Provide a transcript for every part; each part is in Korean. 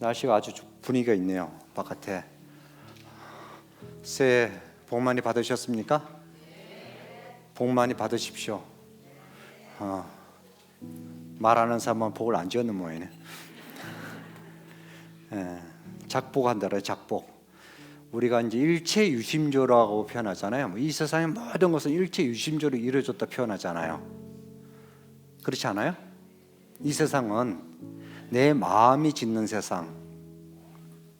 날씨가 아주 분위기가 있네요. 바깥에. 새해 복 많이 받으셨습니까? 복 많이 받으십시오. 말하는 사람은 복을 안 지었는 모양이네. 작복한다 그래요. 작복. 우리가 이제 일체유심조라고 표현하잖아요. 이 세상의 모든 것은 일체유심조로 이루어졌다 표현하잖아요. 그렇지 않아요? 이 세상은 내 마음이 짓는 세상,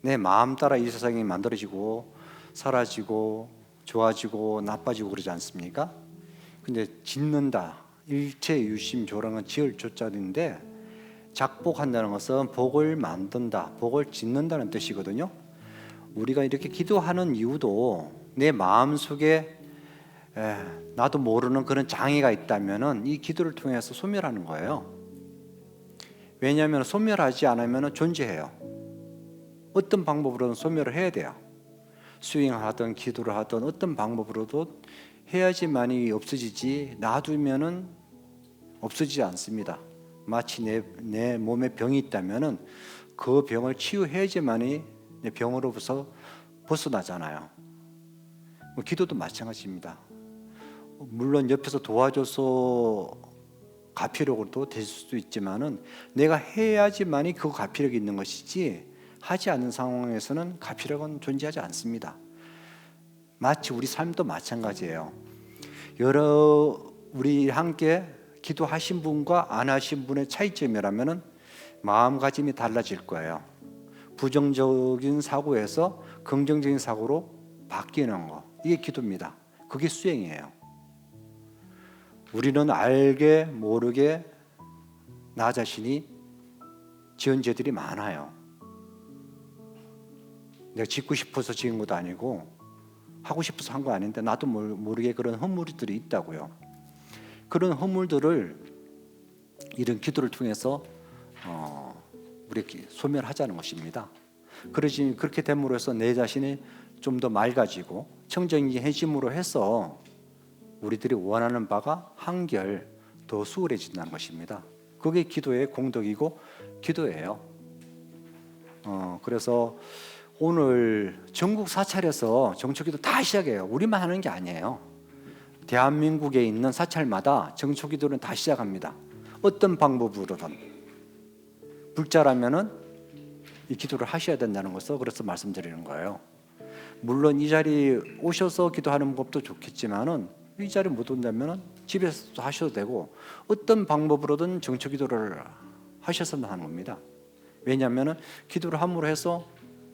내 마음 따라 이 세상이 만들어지고 사라지고 좋아지고 나빠지고 그러지 않습니까? 근데 짓는다, 일체유심조라는 건 지을 조자인데, 작복한다는 것은 복을 만든다, 복을 짓는다는 뜻이거든요. 우리가 이렇게 기도하는 이유도 내 마음속에 나도 모르는 그런 장애가 있다면 이 기도를 통해서 소멸하는 거예요. 왜냐하면 소멸하지 않으면 존재해요. 어떤 방법으로든 소멸을 해야 돼요. 수행하든 기도를 하든 어떤 방법으로도 해야지만이 없어지지, 놔두면은 없어지지 않습니다. 마치 내 몸에 병이 있다면은 그 병을 치유해야지만이 내 병으로부터 벗어나잖아요. 기도도 마찬가지입니다. 물론 옆에서 도와줘서 가피력으로도 될 수도 있지만은 내가 해야지만이 그 가피력이 있는 것이지, 하지 않는 상황에서는 가피력은 존재하지 않습니다. 마치 우리 삶도 마찬가지예요. 우리 함께 기도하신 분과 안 하신 분의 차이점이라면은 마음가짐이 달라질 거예요. 부정적인 사고에서 긍정적인 사고로 바뀌는 거, 이게 기도입니다. 그게 수행이에요. 우리는 알게 모르게 나 자신이 지은 죄들이 많아요. 내가 짓고 싶어서 지은 것도 아니고 하고 싶어서 한 거 아닌데 나도 모르게 그런 허물들이 있다고요. 그런 허물들을 이런 기도를 통해서 우리 소멸하자는 것입니다. 그렇게 됨으로 해서 내 자신이 좀 더 맑아지고 청정해짐으로 해서 우리들이 원하는 바가 한결 더 수월해진다는 것입니다. 그게 기도의 공덕이고 기도예요. 그래서 오늘 전국 사찰에서 정초기도 다 시작해요. 우리만 하는 게 아니에요. 대한민국에 있는 사찰마다 정초기도는 다 시작합니다. 어떤 방법으로든 불자라면은 이 기도를 하셔야 된다는 것을 그래서 말씀드리는 거예요. 물론 이 자리에 오셔서 기도하는 법도 좋겠지만은 이 자리에 못 온다면은 집에서 하셔도 되고 어떤 방법으로든 정초기도를 하셔서는 하는 겁니다. 왜냐하면은 기도를 함으로 해서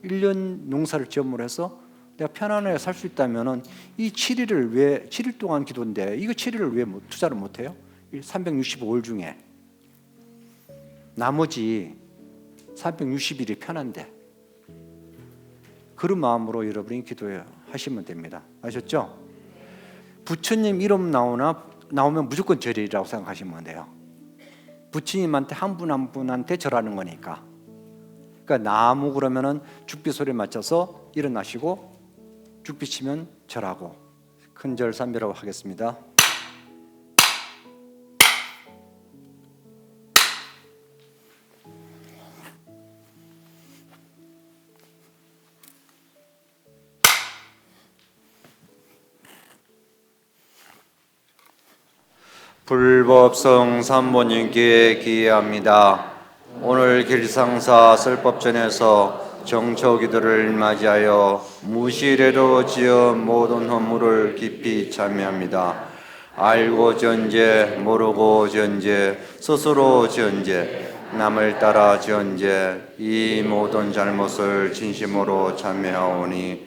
1년 농사를 지음으로 해서 내가 편안하게 살 수 있다면은 이 7일 동안 기도인데 이거 7일을 왜 투자를 못 해요? 365일 중에 나머지 360일이 편한데, 그런 마음으로 여러분이 기도하시면 됩니다. 아셨죠? 부처님 이름 나오면 무조건 절이라고 생각하시면 돼요. 부처님한테 한 분 한 분한테 절하는 거니까. 그러니까 나무 그러면은 죽비 소리에 맞춰서 일어나시고 죽비 치면 절하고 큰절 삼비라고 하겠습니다. 불법성 삼보님께 기회합니다. 오늘 길상사 설법전에서 정초기도를 맞이하여 무시례로 지은 모든 허물을 깊이 참여합니다. 알고 지은 죄, 모르고 지은 죄, 스스로 지은 죄, 남을 따라 지은 죄, 이 모든 잘못을 진심으로 참여하오니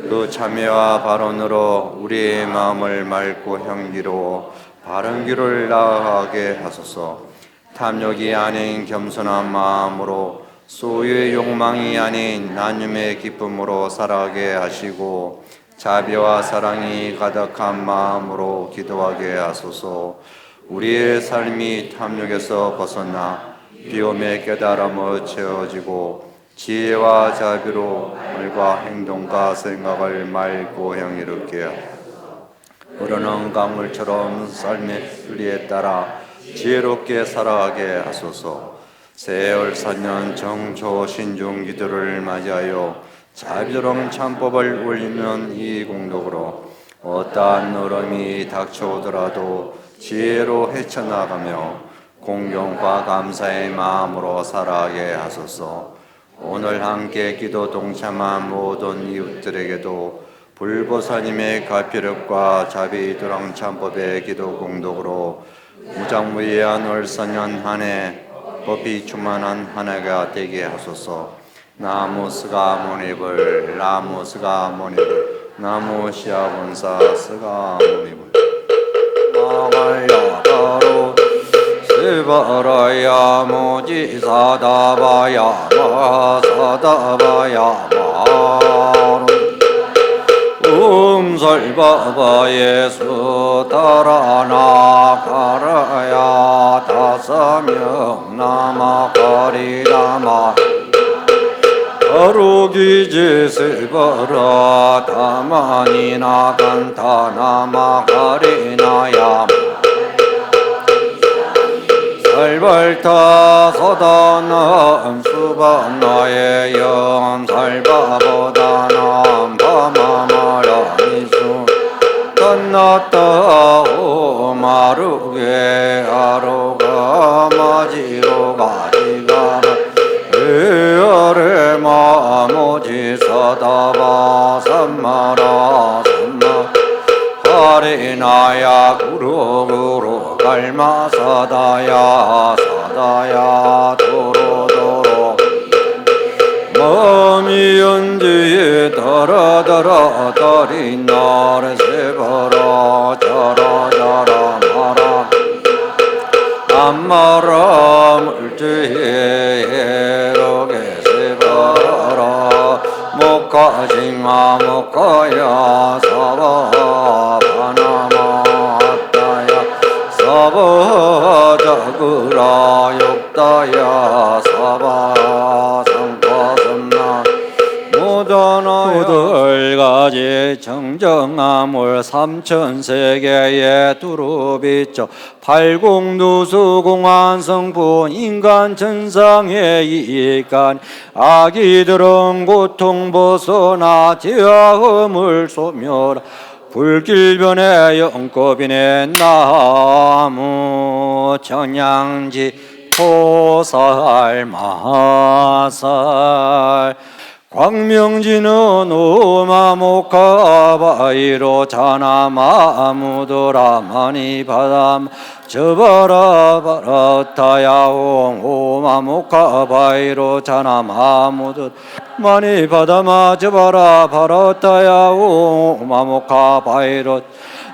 그 참여와 발언으로 우리의 마음을 맑고 향기로 바른 길을 나아가게 하소서. 탐욕이 아닌 겸손한 마음으로, 소유의 욕망이 아닌 나눔의 기쁨으로 살아가게 하시고, 자비와 사랑이 가득한 마음으로 기도하게 하소서. 우리의 삶이 탐욕에서 벗어나 비움의 깨달음을 채워지고, 지혜와 자비로 말과 행동과 생각을 맑고 향기롭게 하소서. 흐르는 강물처럼 삶의 순리에 따라 지혜롭게 살아가게 하소서. 세월사년 정초 신중 기도를 맞이하여 자비로운 참법을 올리는 이 공덕으로 어떠한 어려움이 닥쳐오더라도 지혜로 헤쳐나가며 공경과 감사의 마음으로 살아가게 하소서. 오늘 함께 기도 동참한 모든 이웃들에게도 불보살님의 가피력과 자비도랑 참법의 기도 공덕으로 무장무예한 월사년 한 해 법이 충만한 한 해가 되게 하소서. 나무 스가 모니불 나무 스가 모니불 나무 시아본사 스가 모니불 마갈야가로 스바라야 모지 사다바야 마 사다바야 마 음설바바 예수 따라나 가라야 다사명 나마 가리나마 가로기지 스바라 다마니나 간타나마 가리나야 살발타 서다남 수반나의 염살바보다남 바마마라니수 떤나따 오마르게 아로가 마지로가 지가라 에어레 마모지 서다바 삼마라 삼마 하리나야 구루구루 갈마 사다야 사다야 도로도로 마음이 연지에 다라다라 다리나래 세바라 자라자라 마라 암마라 물지에 에로게 세바라 목가징마 목가야 사바 바나마따야 사바 자그라 욕다야 사바 상과선나 모더가지 정정아물 삼천세계에 두루비쳐 팔공두수공안성부 인간천상의 이익간 아기들은 고통벗어나 지하음을 소멸 불길변의 영겁인의 나무 청양지 포살 마살 광명지는 오마모카바이로 자나마무도라 마니바담 저바라 바라타야옹 오마모카바이로 자나마무도 마니바다마 저바라 바라타야옹 오마모카바이로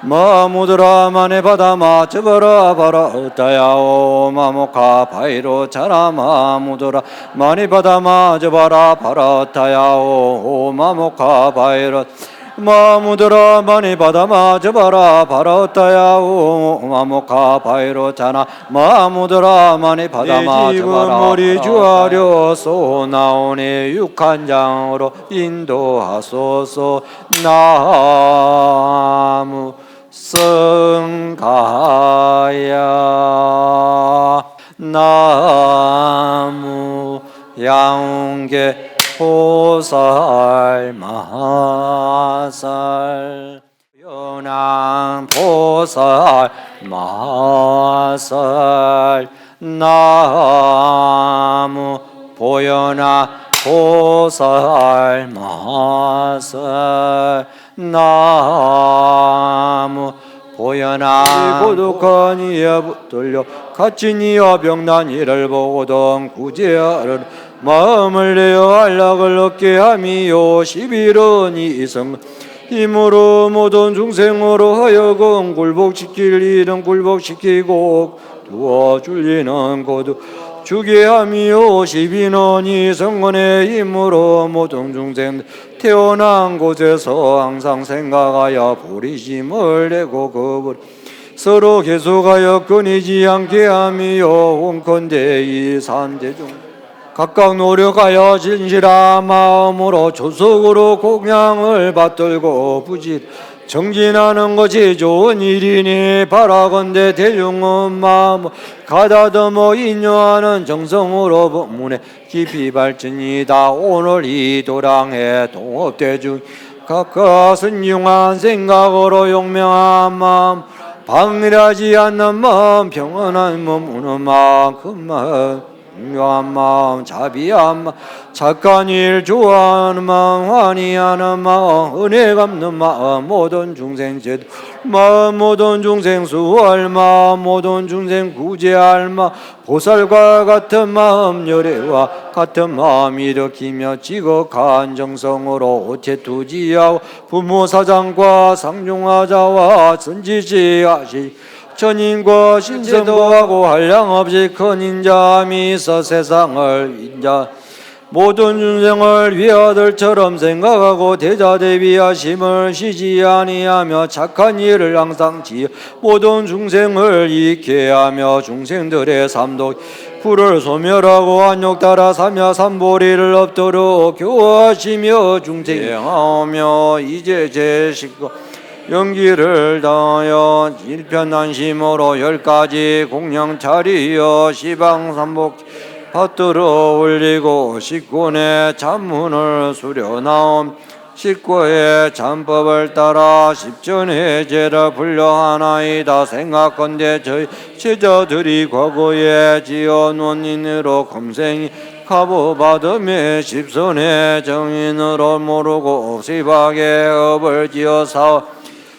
마무드라 마네바다마 저바라 바라타야옹 오마모카바이로 자나마무도라 마니바다마 저바라 바라타야옹 오마모카바이로 마무드라 마니바다마 저바라 바라타야옹 오마모카바이로 자나 마무드라 마니바다마 저바라 머리 주하려소 나오니 육한장으로 인도하소서. 나무 성가야 나무 양계 보살 마살 연한 보살 마살 나무 보연한 보살 마살 나무 보연한 고독한 이에 붙들려 갇힌 이와 병난 이를 보고던 구제하는 마음을 내어 안락을 얻게 함이요 11원 이성 힘으로 모든 중생으로 하여금 굴복시킬 일은 굴복시키고 도와줄 이는 고도 주게 함이요 12원 이성원의 힘으로 모든 중생 태어난 곳에서 항상 생각하여 부리심을 내고 겁을 서로 계속하여 끊이지 않게 함이요 원컨대 이 산대중 각각 노력하여 진실한 마음으로 조속으로 공양을 받들고 부짓 정진하는 것이 좋은 일이니 바라건대 대중은 마음 가다듬어 인여하는 정성으로 법문에 깊이 발전이다. 오늘 이 도량에 동업대중 각각은 융한 생각으로 용명한 마음 방일하지 않는 마음 평온한 몸 우는 만큼만 묘한 마음 자비한 마음 착한 일 좋아하는 마음 환희하는 마음 은혜 갚는 마음 모든 중생 제도 마음 모든 중생 수할 마음 모든 중생 구제할 마음 보살과 같은 마음 열애와 같은 마음 일으키며 지극한 정성으로 오체투지하고 부모 사장과 상중하자와 선지시하시 전인과 신세도하고 한량없이 큰 인자함이 있어 세상을 인자 모든 중생을 위아들처럼 생각하고 대자대비하심을 쉬지 아니하며 착한 일을 항상 지어 모든 중생을 잊게 하며 중생들의 삶도 불을 소멸하고 안욕 따라 삼야 삼보리를 없도록 교화하시며 중생하며 이제 제식과 연기를 다하여 일편단심으로 10가지 공양 차리어 시방삼복 받들어 올리고 식군의 잠문을 수려나옴 식구의 잠법을 따라 십전의 제를 불려하나이다. 생각건대 저희 제자들이 과거에 지어놓은 인으로 금생이 가보받음에 십선의 정인으로 모르고 시박의 업을 지어 사오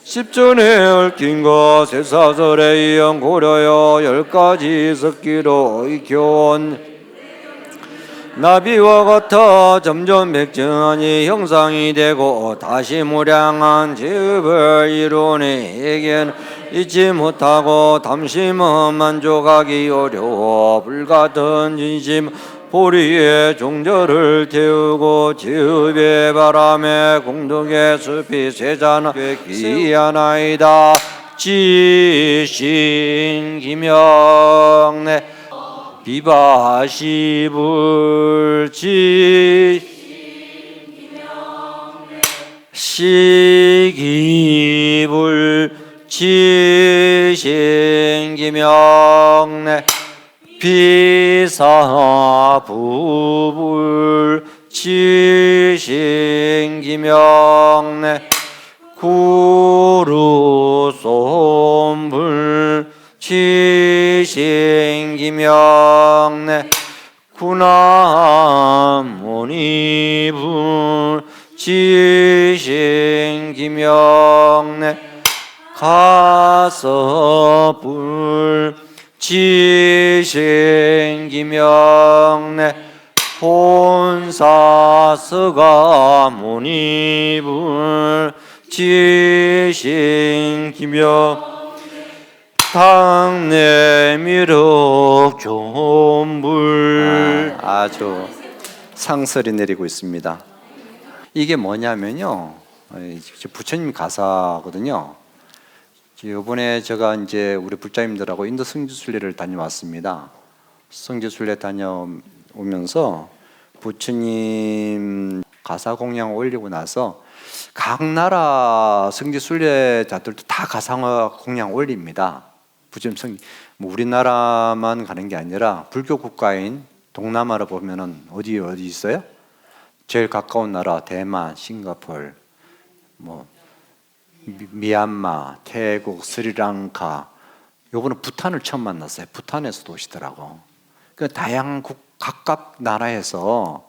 십전에 얽힌 것 세사설에 이영 고려여 10가지 섞기로 익혀온 나비와 같아 점점 백정하니 형상이 되고 다시 무량한 제업을 이루니 에겐 잊지 못하고 담심은 만족하기 어려워 불같은 진심 보리의 종절을 태우고 지읍의 바람에 공덕의 숲이 세자나 귀하나이다. 지신기명내 비바시불지 시기불 지신기명내 비사부불 지신기명내 구루솜불 지신기명내 구나무니불 지신기명내 가서불 지신기명내 본사스가 무니불 지신기명 당내미륵 존불 아주 상설이 내리고 있습니다. 이게 뭐냐면요, 부처님 가사거든요. 이번에 제가 이제 우리 불자님들하고 인도 성지순례를 다녀왔습니다. 성지순례 다녀오면서 부처님 가사 공양 올리고 나서 각 나라 성지순례자들도 다 가사 공양 올립니다. 부처님 뭐 우리나라만 가는 게 아니라 불교 국가인 동남아를 보면은 어디 있어요? 제일 가까운 나라 대만, 싱가포르, 뭐 미얀마, 태국, 스리랑카. 요거는 부탄을 처음 만났어요. 부탄에서도 오시더라고. 그 다양한 각각 나라에서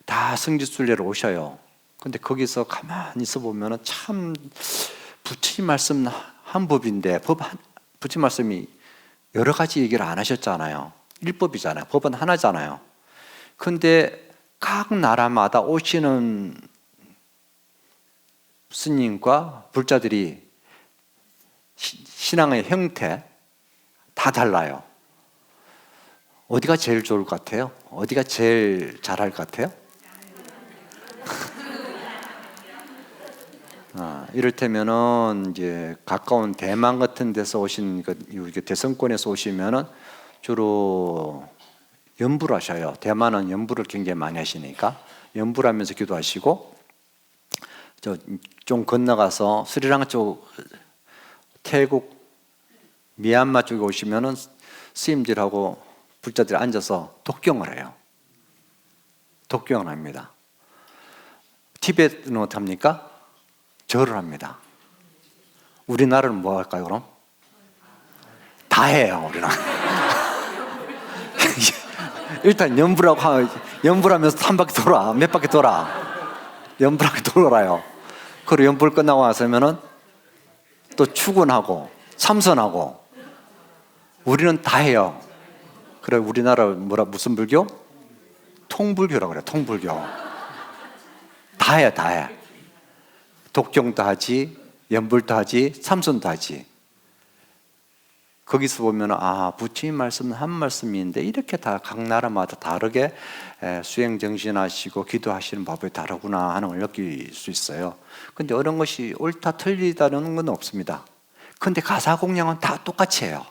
다 성지순례를 오셔요. 근데 거기서 가만히 있어 보면은 참 부처님 말씀 한 법인데 부처님 말씀이 여러 가지 얘기를 안 하셨잖아요. 일법이잖아요. 법은 하나잖아요. 근데 각 나라마다 오시는 스님과 불자들이 신앙의 형태 다 달라요. 어디가 제일 좋을 것 같아요? 어디가 제일 잘할 것 같아요? 이를테면은 이제 가까운 대만 같은 데서 오신 대성권에서 오시면은 주로 연부를 하셔요. 대만은 연부를 굉장히 많이 하시니까 연부를 하면서 기도하시고, 저 좀 건너가서 스리랑카 쪽, 태국, 미얀마 쪽에 오시면은 스님들하고 불자들이 앉아서 독경을 해요. 독경을 합니다. 티베트는 어떡합니까? 절을 합니다. 우리나라는 뭐 할까요, 그럼? 다 해요, 우리는. 일단 연불하면서 한 바퀴 돌아, 몇 바퀴 돌아. 연불하게 돌아요. 그리고 연불 끝나고 나서면은 또 출근하고 참선하고 우리는 다 해요. 그래 우리나라 무슨 불교? 통불교라고 그래요. 통불교. 다 해, 다 해. 독경도 하지, 연불도 하지, 참선도 하지. 거기서 보면 부처님 말씀은 한 말씀인데 이렇게 다 각 나라마다 다르게 수행 정신하시고 기도하시는 법이 다르구나 하는 걸 느낄 수 있어요. 근데 어떤 것이 옳다 틀리다는 건 없습니다. 근데 가사 공양은 다 똑같이 해요.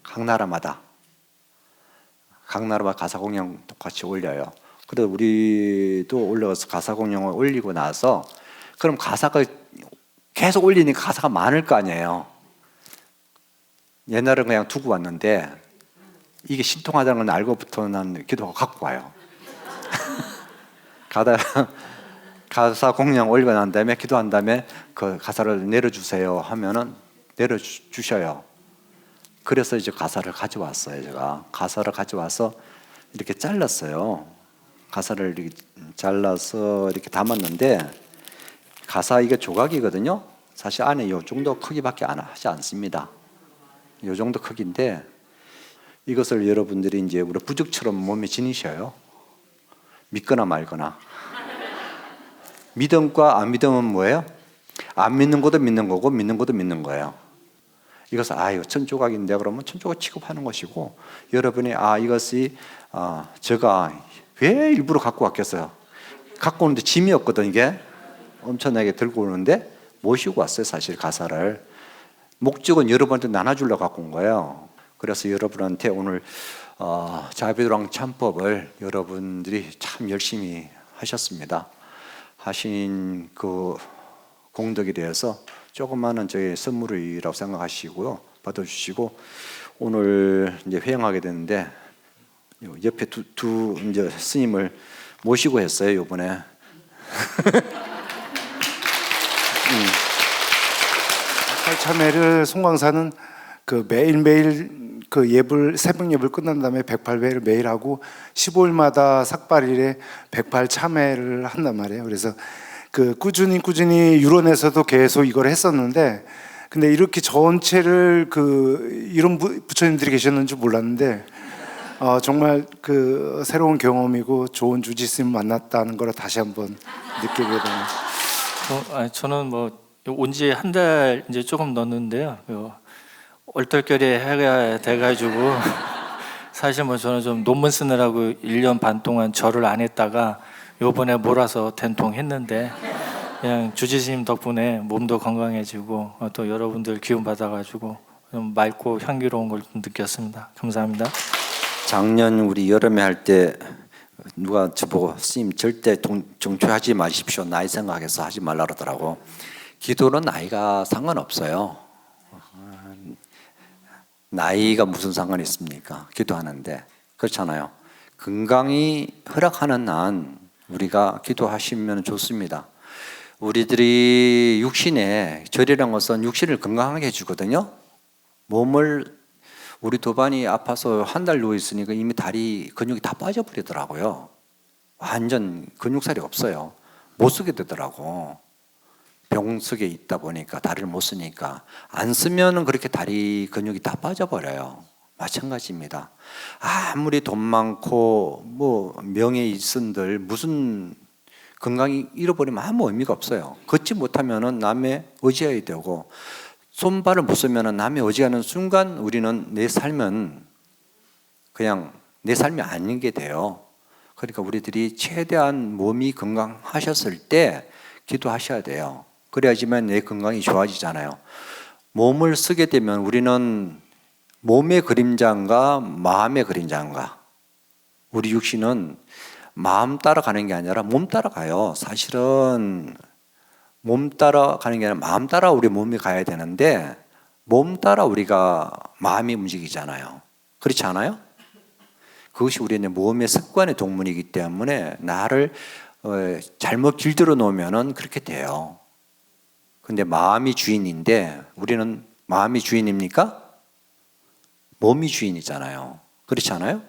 각 나라마다 가사 공양 똑같이 올려요. 그래서 우리도 올려서 가사 공양을 올리고 나서 그럼 가사가 계속 올리니까 가사가 많을 거 아니에요. 옛날은 그냥 두고 왔는데 이게 신통하다는 걸 알고부터 난 기도가 갖고 와요. 가사 공양 올리고 난 다음에 기도한 다음에 그 가사를 내려주세요 하면은 내려주셔요. 그래서 이제 가사를 가져왔어요. 제가 가사를 가져와서 이렇게 잘랐어요. 가사를 이렇게 잘라서 이렇게 담았는데 가사 이게 조각이거든요. 사실 안에 이 정도 크기밖에 하지 않습니다. 이 정도 크기인데 이것을 여러분들이 이제 우리 부적처럼 몸에 지니셔요. 믿거나 말거나. 믿음과 안 믿음은 뭐예요? 안 믿는 것도 믿는 거고 믿는 것도 믿는 거예요. 이것은 이거 천조각인데 그러면 천조각 취급하는 것이고 여러분이 이것이 제가 왜 일부러 갖고 왔겠어요? 갖고 오는데 짐이 없거든. 이게 엄청나게 들고 오는데 모시고 왔어요. 사실 가사를 목적은 여러분한테 나눠주려고 갖고 온 거예요. 그래서 여러분한테 오늘 자비도랑 참법을 여러분들이 참 열심히 하셨습니다. 하신 그 공덕에 대해서 조그마한 저희 선물이라고 생각하시고요, 받아주시고 오늘 이제 회양하게 되는데 옆에 두 이제 스님을 모시고 했어요 이번에. 참회를 송광사는 그 매일매일 그 예불 새벽 예불 끝난 다음에 108회를 매일 하고 15일마다 삭발일에 108 참회를 한단 말이에요. 그래서 그 꾸준히 유론에서도 계속 이걸 했었는데 근데 이렇게 전체를 그 이런 부처님들이 계셨는지 몰랐는데 정말 그 새로운 경험이고 좋은 주지스님 만났다는 걸 다시 한번 느끼게 되네요. 저는 뭐 온 지 한 달 이제 조금 넘는데요. 얼떨결에 해가 돼가지고 사실 뭐 저는 좀 논문 쓰느라고 1년 반 동안 절을 안 했다가 요번에 몰아서 된통했는데 그냥 주지스님 덕분에 몸도 건강해지고 또 여러분들 기운 받아가지고 좀 맑고 향기로운 걸 좀 느꼈습니다. 감사합니다. 작년 우리 여름에 할 때 누가 저보고 스님 절대 정초하지 마십시오. 나이 생각해서 하지 말라 그러더라고. 기도는 나이가 상관없어요. 나이가 무슨 상관이 있습니까? 기도하는데 그렇잖아요. 건강이 허락하는 한 우리가 기도하시면 좋습니다. 우리들이 육신에 절이라는 것은 육신을 건강하게 해주거든요. 우리 도반이 아파서 한 달 누워 있으니까 이미 다리 근육이 다 빠져버리더라고요. 완전 근육살이 없어요. 못 쓰게 되더라고. 병석에 있다 보니까 다리를 못 쓰니까 안 쓰면 그렇게 다리 근육이 다 빠져버려요. 마찬가지입니다. 아무리 돈 많고 뭐 명예 있은들 무슨 건강이 잃어버리면 아무 의미가 없어요. 걷지 못하면은 남의 의지해야 되고 손발을 못 쓰면은 남의 의지하는 순간 우리는 내 삶은 그냥 내 삶이 아닌 게 돼요. 그러니까 우리들이 최대한 몸이 건강하셨을 때 기도하셔야 돼요. 그래야지만 내 건강이 좋아지잖아요. 몸을 쓰게 되면 우리는 몸의 그림자인가 마음의 그림자인가. 우리 육신은 마음 따라가는 게 아니라 몸 따라가요. 사실은 몸 따라 가는 게 아니라 마음 따라 우리 몸이 가야 되는데 몸 따라 우리가 마음이 움직이잖아요. 그렇지 않아요? 그것이 우리의 몸의 습관의 동문이기 때문에 나를 잘못 길들여 놓으면은 그렇게 돼요. 근데 마음이 주인인데 우리는 마음이 주인입니까? 몸이 주인이잖아요. 그렇지 않아요?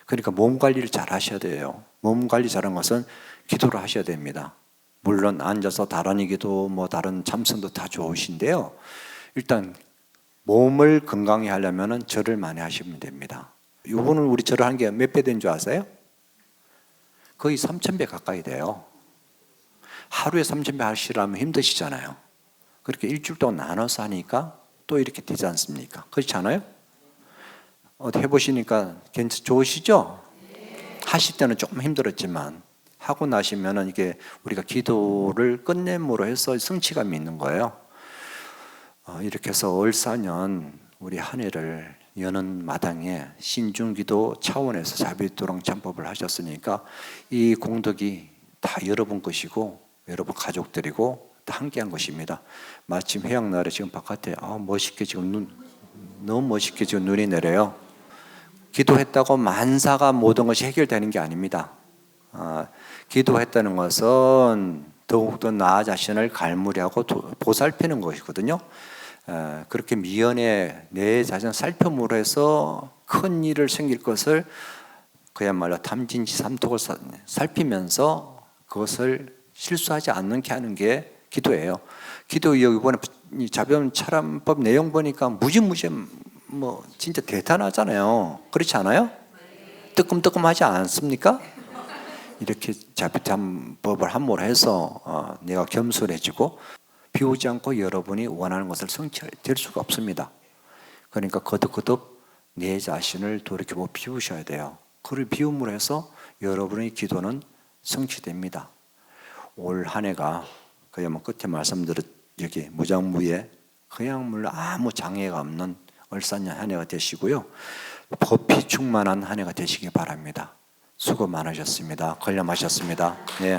그러니까 몸 관리를 잘 하셔야 돼요. 몸 관리 잘하는 것은 기도를 하셔야 됩니다. 물론 앉아서 다란이 기도 뭐 다른 참선도 다 좋으신데요. 일단 몸을 건강히 하려면 절을 많이 하시면 됩니다. 이번은 우리 절을 한 게 몇 배 된 줄 아세요? 거의 3,000배 가까이 돼요. 하루에 3,000배 하시려면 힘드시잖아요. 그렇게 일주일 동안 나눠서 하니까 또 이렇게 되지 않습니까? 그렇지 않아요? 해보시니까 좋으시죠? 하실 때는 조금 힘들었지만 하고 나시면은 이게 우리가 기도를 끝냄으로 해서 성취감이 있는 거예요. 이렇게 해서 을사년 우리 한 해를 여는 마당에 신중기도 차원에서 자비도랑 참법을 하셨으니까 이 공덕이 다 여러분 것이고 여러분 가족들이고 다 함께한 것입니다. 마침 해양날에 지금 바깥에 멋있게 지금 너무 멋있게 지금 눈이 내려요. 기도했다고 만사가 모든 것이 해결되는 게 아닙니다. 기도했다는 것은 더욱더 나 자신을 갈무리하고 보살피는 것이거든요. 그렇게 미연에 내 자신을 살펴므로 해서 큰 일을 생길 것을 그야말로 탐진치 삼독을 살피면서 그것을 실수하지 않게 하는 게 기도예요. 기도 이번에 자변 차람법 내용 보니까 무지무지 뭐 진짜 대단하잖아요. 그렇지 않아요? 뜨끔뜨끔하지 않습니까? 이렇게 자비참법을 함으로 해서 내가 겸손해지고 비우지 않고 여러분이 원하는 것을 성취될 수가 없습니다. 그러니까 거듭거듭 내 자신을 돌이켜보고 비우셔야 돼요. 그를 비움으로 해서 여러분의 기도는 성취됩니다. 올 한 해가 그야말로 끝에 말씀드렸 여기 무장무예 그야말로 아무 장애가 없는 을사년 한 해가 되시고요. 법이 충만한 한 해가 되시기 바랍니다. 수고 많으셨습니다. 관념하셨습니다. 네.